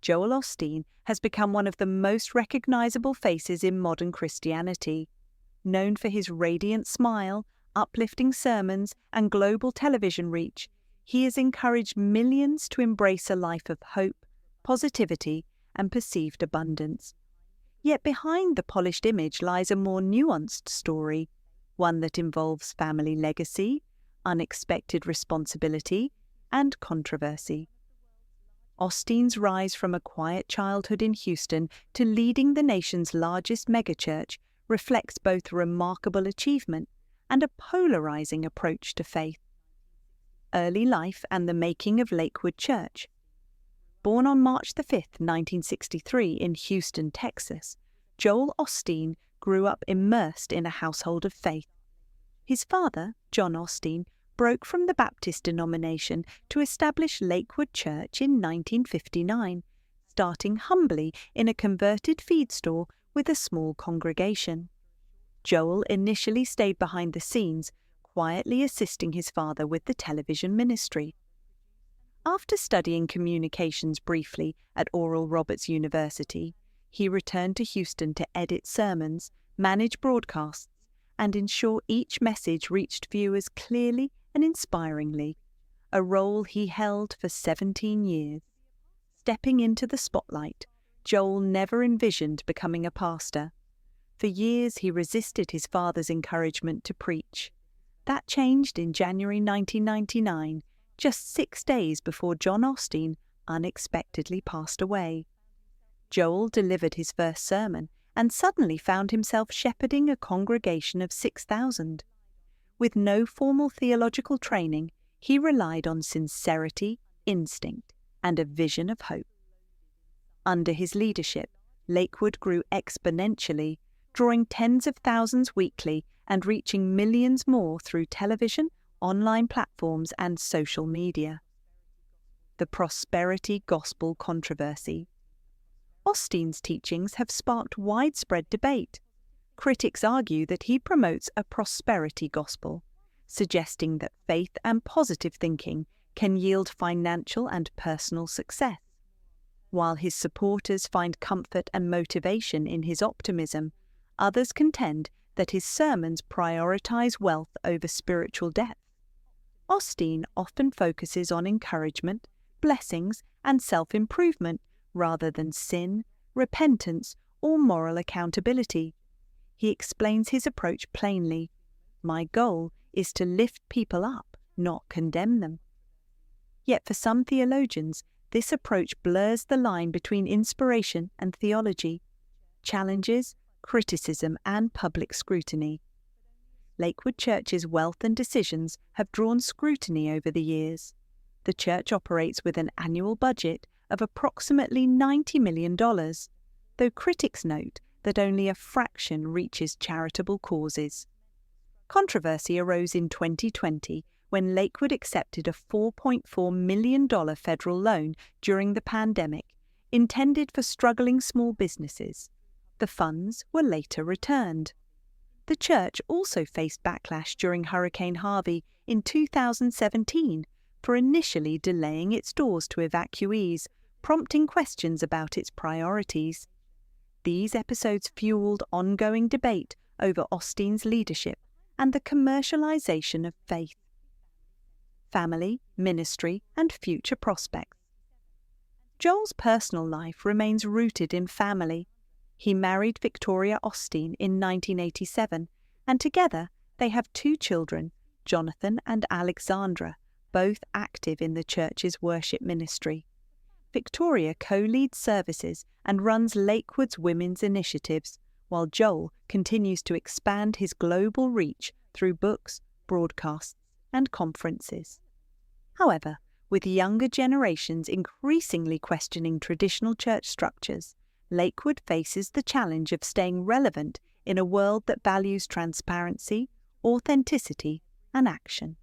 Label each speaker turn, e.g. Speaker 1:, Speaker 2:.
Speaker 1: Joel Osteen has become one of the most recognizable faces in modern Christianity. Known for his radiant smile, uplifting sermons, and global television reach, he has encouraged millions to embrace a life of hope, positivity, and perceived abundance. Yet behind the polished image lies a more nuanced story, one that involves family legacy, unexpected responsibility, and controversy. Osteen's rise from a quiet childhood in Houston to leading the nation's largest megachurch reflects both remarkable achievement and a polarizing approach to faith. Early life and the making of Lakewood Church. Born on March 5, 1963 in Houston, Texas, Joel Osteen grew up immersed in a household of faith. His father, John Osteen, broke from the Baptist denomination to establish Lakewood Church in 1959, starting humbly in a converted feed store with a small congregation. Joel initially stayed behind the scenes, quietly assisting his father with the television ministry. After studying communications briefly at Oral Roberts University, he returned to Houston to edit sermons, manage broadcasts, and ensure each message reached viewers clearly and inspiringly, a role he held for 17 years. Stepping into the spotlight, Joel never envisioned becoming a pastor. For years he resisted his father's encouragement to preach. That changed in January 1999, just 6 days before John Osteen unexpectedly passed away. Joel delivered his first sermon and suddenly found himself shepherding a congregation of 6,000. With no formal theological training, he relied on sincerity, instinct, and a vision of hope. Under his leadership, Lakewood grew exponentially, drawing tens of thousands weekly and reaching millions more through television, online platforms, and social media. The prosperity gospel controversy. Osteen's teachings have sparked widespread debate. Critics argue that he promotes a prosperity gospel, suggesting that faith and positive thinking can yield financial and personal success. While his supporters find comfort and motivation in his optimism, others contend that his sermons prioritize wealth over spiritual depth. Osteen often focuses on encouragement, blessings, and self-improvement rather than sin, repentance, or moral accountability. He explains his approach plainly. My goal is to lift people up, not condemn them. Yet for some theologians, this approach blurs the line between inspiration and theology, challenges, criticism, and public scrutiny. Lakewood Church's wealth and decisions have drawn scrutiny over the years. The church operates with an annual budget of approximately $90 million, though critics note that only a fraction reaches charitable causes. Controversy arose in 2020 when Lakewood accepted a $4.4 million federal loan during the pandemic, intended for struggling small businesses. The funds were later returned. The church also faced backlash during Hurricane Harvey in 2017 for initially delaying its doors to evacuees, prompting questions about its priorities. These episodes fueled ongoing debate over Osteen's leadership and the commercialization of faith. Family, ministry, and future prospects. Joel's personal life remains rooted in family. He married Victoria Osteen in 1987, and together they have 2 children, Jonathan and Alexandra, both active in the church's worship ministry. Victoria co-leads services and runs Lakewood's women's initiatives, while Joel continues to expand his global reach through books, broadcasts, and conferences. However, with younger generations increasingly questioning traditional church structures, Lakewood faces the challenge of staying relevant in a world that values transparency, authenticity, and action.